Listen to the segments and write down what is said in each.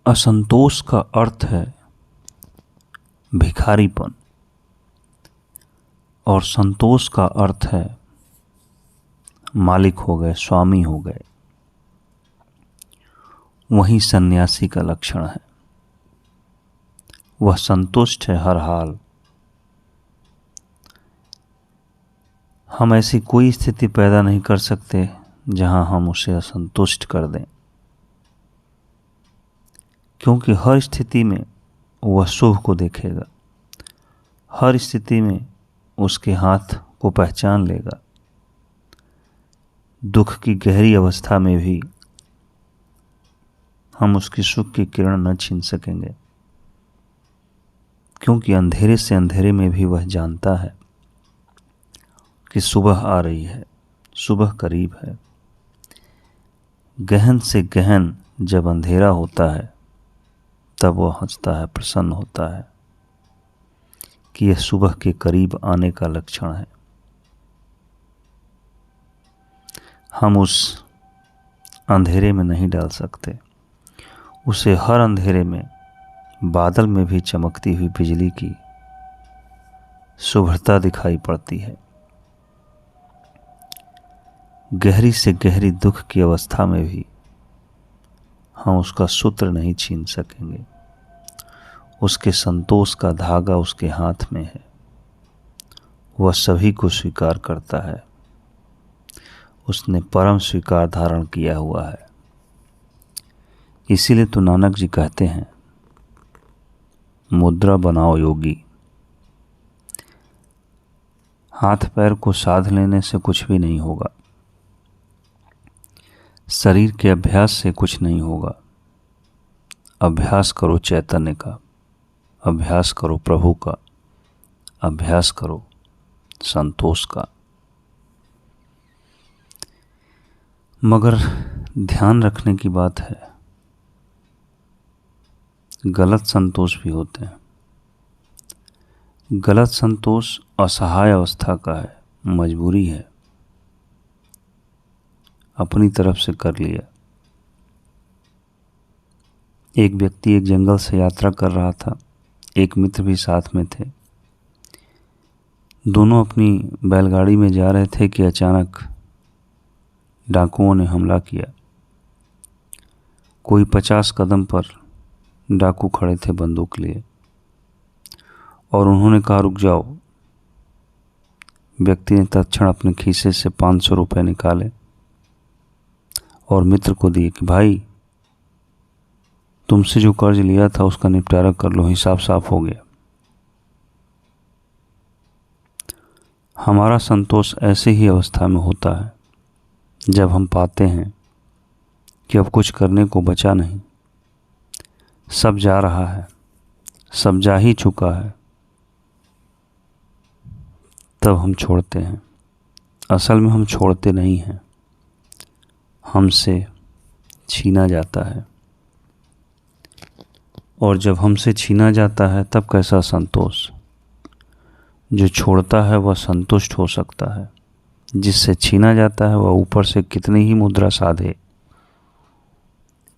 असंतोष का अर्थ है भिखारीपन और संतोष का अर्थ है मालिक हो गए, स्वामी हो गए। वही सन्यासी का लक्षण है। वह संतुष्ट है हर हाल। हम ऐसी कोई स्थिति पैदा नहीं कर सकते जहां हम उसे असंतुष्ट कर दें, क्योंकि हर स्थिति में वह शुभ को देखेगा, हर स्थिति में उसके हाथ को पहचान लेगा। दुख की गहरी अवस्था में भी हम उसकी सुख की किरण न छीन सकेंगे, क्योंकि अंधेरे से अंधेरे में भी वह जानता है कि सुबह आ रही है, सुबह करीब है। गहन से गहन जब अंधेरा होता है तब वह हंसता है, प्रसन्न होता है कि यह सुबह के करीब आने का लक्षण है। हम उस अंधेरे में नहीं डाल सकते। उसे हर अंधेरे में, बादल में भी चमकती हुई बिजली की शुभ्रता दिखाई पड़ती है। गहरी से गहरी दुख की अवस्था में भी हम उसका सूत्र नहीं छीन सकेंगे। उसके संतोष का धागा उसके हाथ में है। वह सभी को स्वीकार करता है। उसने परम स्वीकार धारण किया हुआ है। इसीलिए तो नानक जी कहते हैं, मुद्रा बनाओ योगी। हाथ पैर को साध लेने से कुछ भी नहीं होगा। शरीर के अभ्यास से कुछ नहीं होगा। अभ्यास करो चैतन्य का, अभ्यास करो प्रभु का, अभ्यास करो संतोष का। मगर ध्यान रखने की बात है, गलत संतोष भी होते हैं। गलत संतोष असहाय अवस्था का है, मजबूरी है, अपनी तरफ से कर लिया। एक व्यक्ति एक जंगल से यात्रा कर रहा था, एक मित्र भी साथ में थे। दोनों अपनी बैलगाड़ी में जा रहे थे कि अचानक डाकुओं ने हमला किया। कोई 50 कदम पर डाकू खड़े थे बंदूक लिए, और उन्होंने कहा, रुक जाओ। व्यक्ति ने तत्क्षण अपने खीसे से 500 रुपये निकाले और मित्र को दिए कि भाई, तुमसे जो कर्ज लिया था उसका निपटारा कर लो, हिसाब साफ हो गया। हमारा संतोष ऐसे ही अवस्था में होता है जब हम पाते हैं कि अब कुछ करने को बचा नहीं, सब जा रहा है, सब जा ही चुका है। तब हम छोड़ते हैं। असल में हम छोड़ते नहीं हैं, हमसे छीना जाता है। और जब हमसे छीना जाता है तब कैसा संतोष। जो छोड़ता है वह संतुष्ट हो सकता है, जिससे छीना जाता है वह ऊपर से कितनी ही मुद्रा साधे,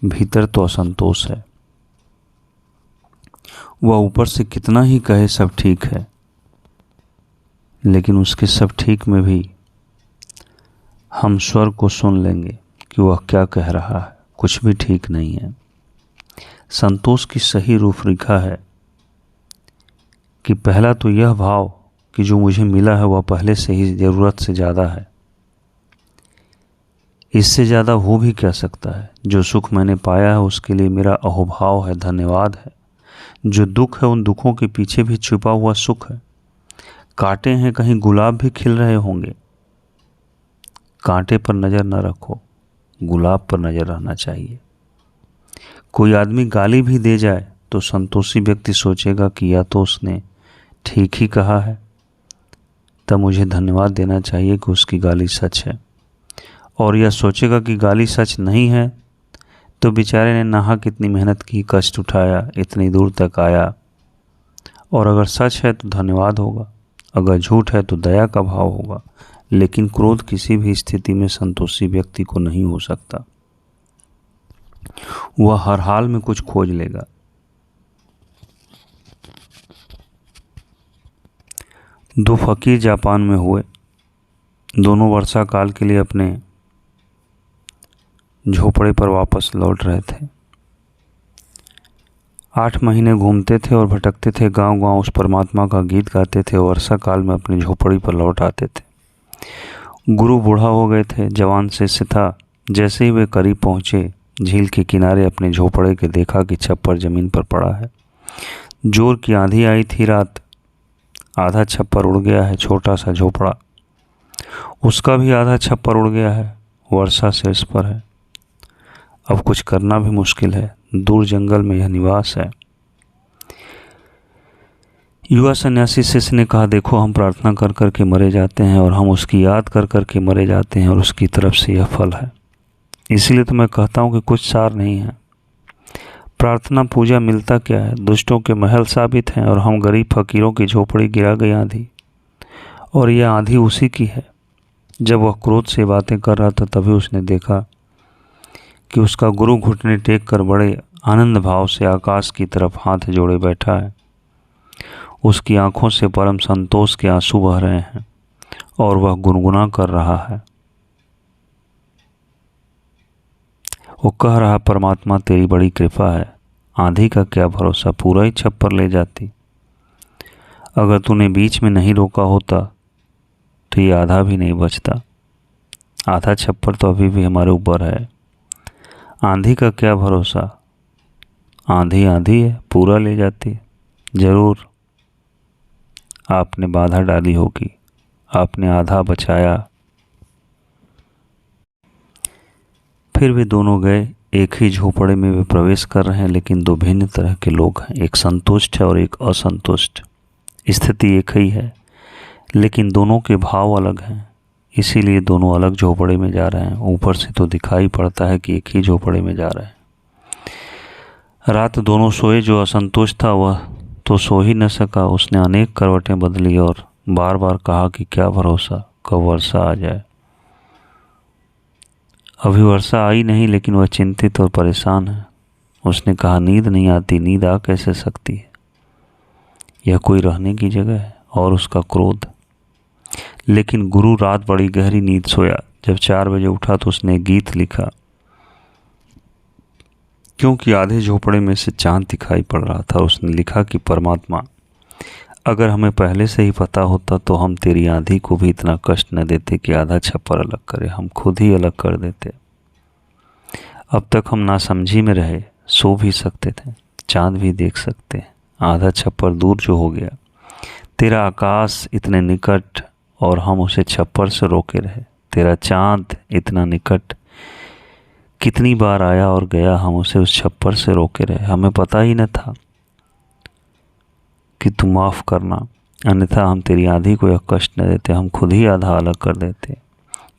भीतर तो असंतोष है। वह ऊपर से कितना ही कहे सब ठीक है, लेकिन उसके सब ठीक में भी हम स्वर को सुन लेंगे कि वह क्या कह रहा है, कुछ भी ठीक नहीं है। संतोष की सही रूपरेखा है कि पहला तो यह भाव कि जो मुझे मिला है वह पहले से ही ज़रूरत से ज़्यादा है। इससे ज़्यादा हो भी क्या सकता है। जो सुख मैंने पाया है उसके लिए मेरा अहोभाव है, धन्यवाद है। जो दुख है उन दुखों के पीछे भी छुपा हुआ सुख है। कांटे हैं, कहीं गुलाब भी खिल रहे होंगे। कांटे पर नज़र न रखो, गुलाब पर नज़र रहना चाहिए। कोई आदमी गाली भी दे जाए तो संतोषी व्यक्ति सोचेगा कि या तो उसने ठीक ही कहा है, तब मुझे धन्यवाद देना चाहिए कि उसकी गाली सच है। और यह सोचेगा कि गाली सच नहीं है तो बेचारे ने नाहक इतनी मेहनत की, कष्ट उठाया, इतनी दूर तक आया। और अगर सच है तो धन्यवाद होगा, अगर झूठ है तो दया का भाव होगा। लेकिन क्रोध किसी भी स्थिति में संतोषी व्यक्ति को नहीं हो सकता। वह हर हाल में कुछ खोज लेगा। दो फकीर जापान में हुए। दोनों वर्षा काल के लिए अपने झोपड़े पर वापस लौट रहे थे। 8 महीने घूमते थे और भटकते थे, गांव गांव उस परमात्मा का गीत गाते थे, वर्षा काल में अपनी झोपड़ी पर लौट आते थे। गुरु बूढ़ा हो गए थे, जवान शिष्य था। जैसे ही वे करीब पहुँचे, झील के किनारे अपने झोपड़े के देखा कि छप्पर जमीन पर पड़ा है। जोर की आंधी आई थी रात, आधा छप्पर उड़ गया है। छोटा सा झोपड़ा, उसका भी आधा छप्पर उड़ गया है, वर्षा शीर्ष पर है। अब कुछ करना भी मुश्किल है, दूर जंगल में यह निवास है। युवा सन्यासी शिष्य ने कहा, देखो हम प्रार्थना कर कर के मरे जाते हैं और हम उसकी याद कर कर के मरे जाते हैं और उसकी तरफ से यह फल है। इसीलिए तो मैं कहता हूँ कि कुछ सार नहीं है। प्रार्थना पूजा मिलता क्या है? दुष्टों के महल साबित हैं और हम गरीब फकीरों की झोपड़ी गिरा गई आंधी। और यह आंधी उसी की है। जब वह क्रोध से बातें कर रहा था, तभी उसने देखा कि उसका गुरु घुटने टेक कर बड़े आनंद भाव से आकाश की तरफ हाथ जोड़े बैठा है। उसकी आंखों से परम संतोष के आंसू बह रहे हैं और वह गुनगुना कर रहा है। वो कह रहा, परमात्मा तेरी बड़ी कृपा है, आंधी का क्या भरोसा, पूरा ही छप्पर ले जाती। अगर तूने बीच में नहीं रोका होता तो ये आधा भी नहीं बचता। आधा छप्पर तो अभी भी हमारे ऊपर है। आंधी का क्या भरोसा, आंधी आंधी है, पूरा ले जाती। जरूर आपने बाधा डाली होगी, आपने आधा बचाया। फिर वे दोनों गए। एक ही झोपड़े में वे प्रवेश कर रहे हैं, लेकिन दो भिन्न तरह के लोग हैं। एक संतुष्ट है और एक असंतुष्ट। स्थिति एक ही है, लेकिन दोनों के भाव अलग हैं। इसीलिए दोनों अलग झोपड़े में जा रहे हैं। ऊपर से तो दिखाई पड़ता है कि एक ही झोपड़े में जा रहे हैं। रात दोनों सोए। जो असंतुष्ट था वह तो सो ही न सका। उसने अनेक करवटें बदली और बार बार कहा कि क्या भरोसा, कब वर्षा आ जाए। अभी वर्षा आई नहीं, लेकिन वह चिंतित और परेशान है। उसने कहा, नींद नहीं आती। नींद आ कैसे सकती है, यह कोई रहने की जगह है। और उसका क्रोध। लेकिन गुरु रात बड़ी गहरी नींद सोया। जब 4 बजे उठा तो उसने गीत लिखा, क्योंकि आधे झोपड़े में से चांद दिखाई पड़ रहा था। उसने लिखा कि परमात्मा, अगर हमें पहले से ही पता होता तो हम तेरी आंधी को भी इतना कष्ट न देते कि आधा छप्पर अलग करे, हम खुद ही अलग कर देते। अब तक हम नासमझी में रहे, सो भी सकते थे, चांद भी देख सकते हैं। आधा छप्पर दूर जो हो गया, तेरा आकाश इतने निकट और हम उसे छप्पर से रोके रहे। तेरा चांद इतना निकट, कितनी बार आया और गया, हम उसे उस छप्पर से रोके रहे। हमें पता ही न था कि तू माफ़ करना, अन्यथा हम तेरी आंधी को यह कष्ट न देते, हम खुद ही आधा अलग कर देते।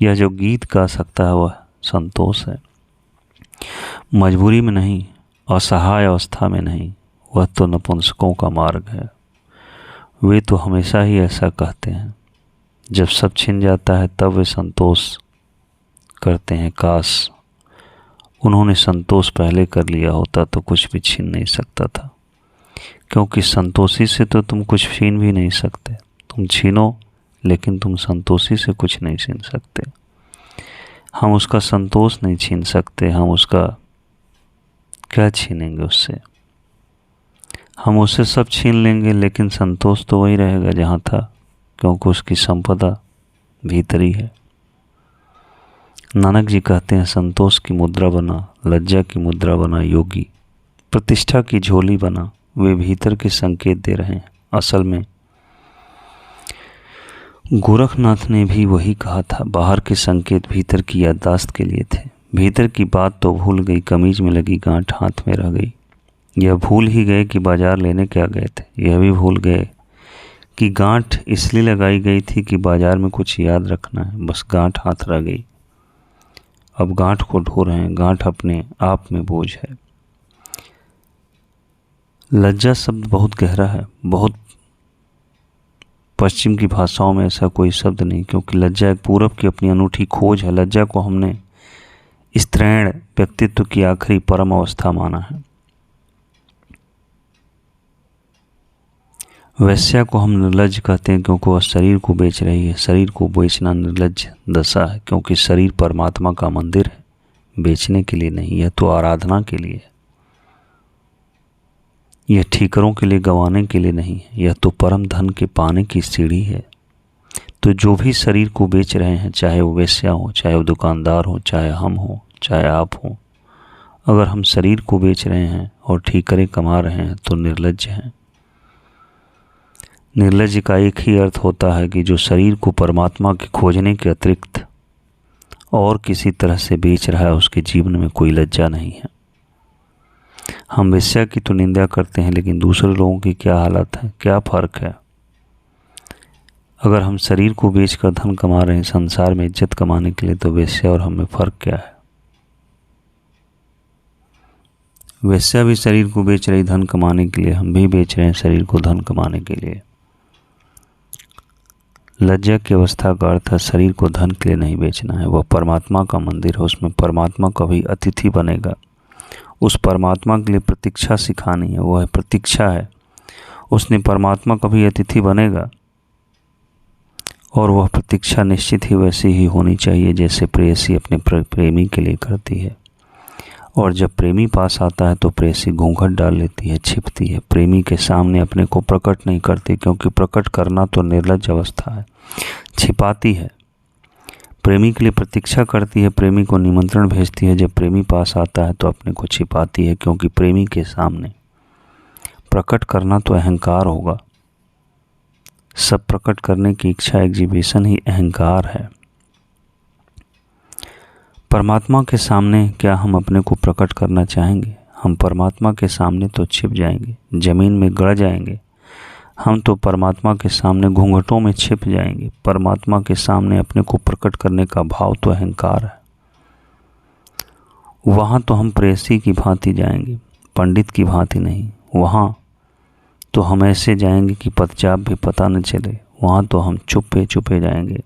यह जो गीत गा सकता है वह संतोष है। मजबूरी में नहीं, असहाय अवस्था में नहीं, वह तो नपुंसकों का मार्ग है। वे तो हमेशा ही ऐसा कहते हैं। जब सब छिन जाता है तब वे संतोष करते हैं। काश उन्होंने संतोष पहले कर लिया होता तो कुछ भी छीन नहीं सकता था, क्योंकि संतोषी से तो तुम कुछ छीन भी नहीं सकते। तुम छीनो, लेकिन तुम संतोषी से कुछ नहीं छीन सकते। हम उसका संतोष नहीं छीन सकते। हम उसका क्या छीनेंगे उससे? हम उससे सब छीन लेंगे, लेकिन संतोष तो वही रहेगा जहाँ था, क्योंकि उसकी संपदा भीतरी है। नानक जी कहते हैं, संतोष की मुद्रा बना, लज्जा की मुद्रा बना योगी, प्रतिष्ठा की झोली बना। वे भीतर के संकेत दे रहे हैं। असल में गोरखनाथ ने भी वही कहा था। बाहर के संकेत भीतर की याददाश्त के लिए थे। भीतर की बात तो भूल गई, कमीज में लगी गांठ हाथ में रह गई। यह भूल ही गए कि बाजार लेने क्या गए थे। यह भी भूल गए कि गांठ इसलिए लगाई गई थी कि बाजार में कुछ याद रखना है। बस गांठ हाथ रह गई। अब गांठ को ढो रहे हैं। गांठ अपने आप में बोझ है। लज्जा शब्द बहुत गहरा है। बहुत पश्चिम की भाषाओं में ऐसा कोई शब्द नहीं, क्योंकि लज्जा एक पूरब की अपनी अनूठी खोज है। लज्जा को हमने स्त्रैण व्यक्तित्व की आखिरी परम अवस्था माना है। वैश्या को हम निर्लज्ज कहते हैं क्योंकि वह शरीर को बेच रही है। शरीर को बेचना निर्लज्ज दशा है, क्योंकि शरीर परमात्मा का मंदिर है, बेचने के लिए नहीं, यह तो आराधना के लिए है। यह ठीकरों के लिए गंवाने के लिए नहीं है, यह तो परम धन के पाने की सीढ़ी है। तो जो भी शरीर को बेच रहे हैं, चाहे वो वेश्या हो, चाहे वो दुकानदार हो, चाहे हम हो, चाहे आप हो, अगर हम शरीर को बेच रहे हैं और ठीकरे कमा रहे हैं तो निर्लज्ज हैं। निर्लज्ज का एक ही अर्थ होता है कि जो शरीर को परमात्मा के खोजने के अतिरिक्त और किसी तरह से बेच रहा है, उसके जीवन में कोई लज्जा नहीं है। हम वेश्या की तो निंदा करते हैं, लेकिन दूसरे लोगों की क्या हालत है, क्या फ़र्क है। अगर हम शरीर को बेचकर धन कमा रहे हैं संसार में इज्जत कमाने के लिए, तो वेश्या और हम में फ़र्क क्या है। वेश्या भी शरीर को बेच रही धन कमाने के लिए, हम भी बेच रहे हैं शरीर को धन कमाने के लिए। लज्जा की अवस्था का अर्थ है शरीर को धन के लिए नहीं बेचना है। वह परमात्मा का मंदिर है, उसमें परमात्मा कभी अतिथि बनेगा। उस परमात्मा के लिए प्रतीक्षा सिखानी है, वह प्रतीक्षा है। उसने परमात्मा कभी अतिथि बनेगा, और वह प्रतीक्षा निश्चित ही वैसी ही होनी चाहिए जैसे प्रेयसी अपने प्रेमी के लिए करती है। और जब प्रेमी पास आता है तो प्रेयसी घूंघट डाल लेती है, छिपती है, प्रेमी के सामने अपने को प्रकट नहीं करती, क्योंकि प्रकट करना तो निर्लज्ज अवस्था है। छिपाती है, प्रेमी के लिए प्रतीक्षा करती है, प्रेमी को निमंत्रण भेजती है। जब प्रेमी पास आता है तो अपने को छिपाती है, क्योंकि प्रेमी के सामने प्रकट करना तो अहंकार होगा। सब प्रकट करने की इच्छा, एग्जीबिशन ही अहंकार है। परमात्मा के सामने क्या हम अपने को प्रकट करना चाहेंगे? हम परमात्मा के सामने तो छिप जाएंगे, ज़मीन में गड़ जाएंगे। हम तो परमात्मा के सामने घूंघटों में छिप जाएंगे। परमात्मा के सामने अपने को प्रकट करने का भाव तो अहंकार है। वहाँ तो हम प्रेयसी की भांति जाएंगे, पंडित की भांति नहीं। वहाँ तो हम ऐसे जाएंगे कि पदचाप भी पता न चले। वहाँ तो हम चुपे चुपे जाएंगे,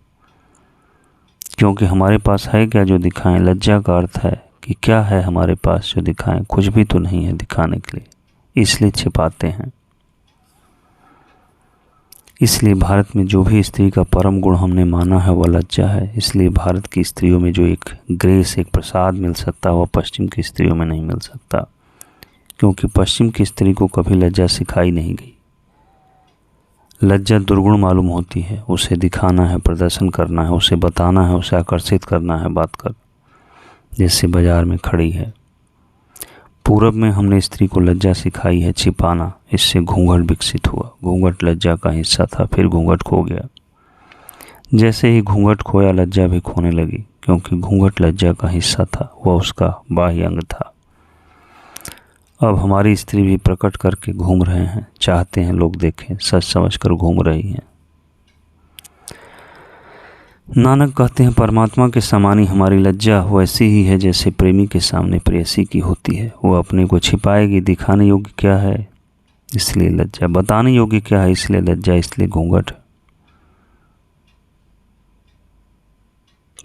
क्योंकि हमारे पास है क्या जो दिखाएं। लज्जा का अर्थ है कि क्या है हमारे पास जो दिखाएं, कुछ भी तो नहीं है दिखाने के लिए, इसलिए छिपाते हैं। इसलिए भारत में जो भी स्त्री का परम गुण हमने माना है वह लज्जा है। इसलिए भारत की स्त्रियों में जो एक ग्रेस, एक प्रसाद मिल सकता है, वह पश्चिम की स्त्रियों में नहीं मिल सकता, क्योंकि पश्चिम की स्त्री को कभी लज्जा सिखाई नहीं गई। लज्जा दुर्गुण मालूम होती है, उसे दिखाना है, प्रदर्शन करना है, उसे बताना है, उसे आकर्षित करना है बात कर, जैसे बाजार में खड़ी है। पूरब में हमने स्त्री को लज्जा सिखाई है, छिपाना। इससे घूंघट विकसित हुआ। घूंघट लज्जा का हिस्सा था, फिर घूंघट खो गया। जैसे ही घूंघट खोया, लज्जा भी खोने लगी, क्योंकि घूंघट लज्जा का हिस्सा था, वह उसका बाह्य अंग था। अब हमारी स्त्री भी प्रकट करके घूम रहे हैं, चाहते हैं लोग देखें, सच समझकर घूम रही हैं। नानक कहते हैं परमात्मा के समान ही हमारी लज्जा वैसी ही है जैसे प्रेमी के सामने प्रेयसी की होती है। वो अपने को छिपाएगी। दिखाने योग्य क्या है, इसलिए लज्जा। बताने योग्य क्या है, इसलिए लज्जा, इसलिए घूंघट।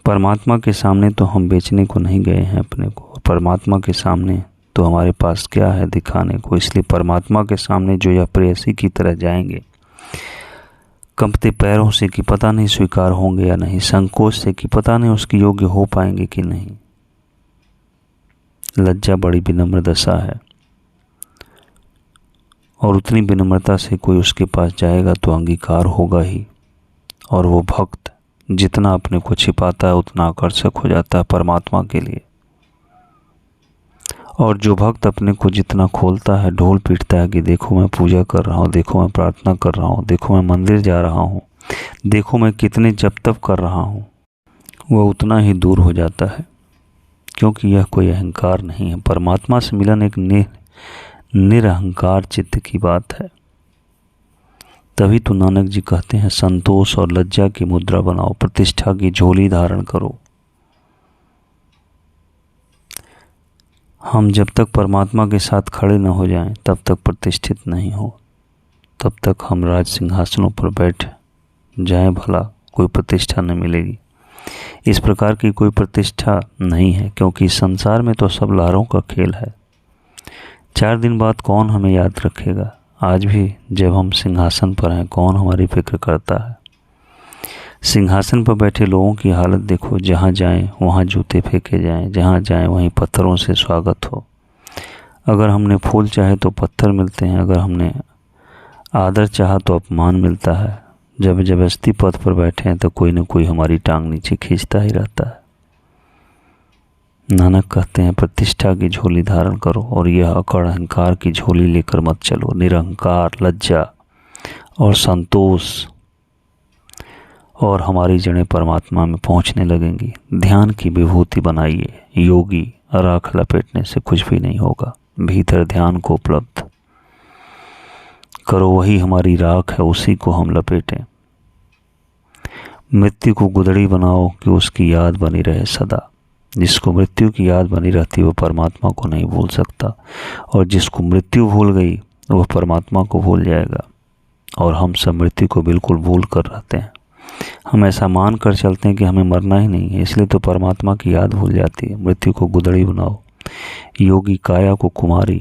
परमात्मा के सामने तो हम बेचने को नहीं गए हैं अपने को। परमात्मा के सामने तो हमारे पास क्या है दिखाने को। इसलिए परमात्मा के सामने जो यह प्रेयसी की तरह जाएंगे, कंपते पैरों से कि पता नहीं स्वीकार होंगे या नहीं, संकोच से कि पता नहीं उसके योग्य हो पाएंगे कि नहीं। लज्जा बड़ी विनम्र दशा है, और उतनी विनम्रता से कोई उसके पास जाएगा तो अंगीकार होगा ही। और वो भक्त जितना अपने को छिपाता है उतना आकर्षक हो जाता है परमात्मा के लिए। और जो भक्त अपने को जितना खोलता है, ढोल पीटता है कि देखो मैं पूजा कर रहा हूँ, देखो मैं प्रार्थना कर रहा हूँ, देखो मैं मंदिर जा रहा हूँ, देखो मैं कितने जप तप कर रहा हूँ, वह उतना ही दूर हो जाता है, क्योंकि यह कोई अहंकार नहीं है। परमात्मा से मिलन एक निरहंकार चित्त की बात है। तभी तो नानक जी कहते हैं संतोष और लज्जा की मुद्रा बनाओ, प्रतिष्ठा की झोली धारण करो। हम जब तक परमात्मा के साथ खड़े न हो जाएं, तब तक प्रतिष्ठित नहीं हो। तब तक हम राज सिंहासनों पर बैठ जाएं, भला कोई प्रतिष्ठा न मिलेगी। इस प्रकार की कोई प्रतिष्ठा नहीं है, क्योंकि संसार में तो सब लहरों का खेल है। 4 दिन बाद कौन हमें याद रखेगा? आज भी जब हम सिंहासन पर हैं, कौन हमारी फिक्र करता है? सिंहासन पर बैठे लोगों की हालत देखो, जहाँ जाएं वहाँ जूते फेंके जाएं, जहाँ जाएं वहीं पत्थरों से स्वागत हो। अगर हमने फूल चाहे तो पत्थर मिलते हैं, अगर हमने आदर चाहा तो अपमान मिलता है। जब जबरदस्ती पद पर बैठे हैं तो कोई न कोई हमारी टांग नीचे खींचता ही रहता है। नानक कहते हैं, प्रतिष्ठा की झोली धारण करो और यह अकड़ अहंकार की झोली लेकर मत चलो। निरहंकार, लज्जा और संतोष और हमारी जड़ें परमात्मा में पहुंचने लगेंगी। ध्यान की विभूति बनाइए। योगी राख लपेटने से कुछ भी नहीं होगा, भीतर ध्यान को उपलब्ध करो, वही हमारी राख है, उसी को हम लपेटें। मृत्यु को गुदड़ी बनाओ कि उसकी याद बनी रहे सदा। जिसको मृत्यु की याद बनी रहती है वह परमात्मा को नहीं भूल सकता, और जिसको मृत्यु भूल गई वह परमात्मा को भूल जाएगा। और हम सब मृत्यु को बिल्कुल भूल कर रहते हैं। हम ऐसा मान कर चलते हैं कि हमें मरना ही नहीं है, इसलिए तो परमात्मा की याद भूल जाती है। मृत्यु को गुदड़ी बनाओ, योगी काया को कुमारी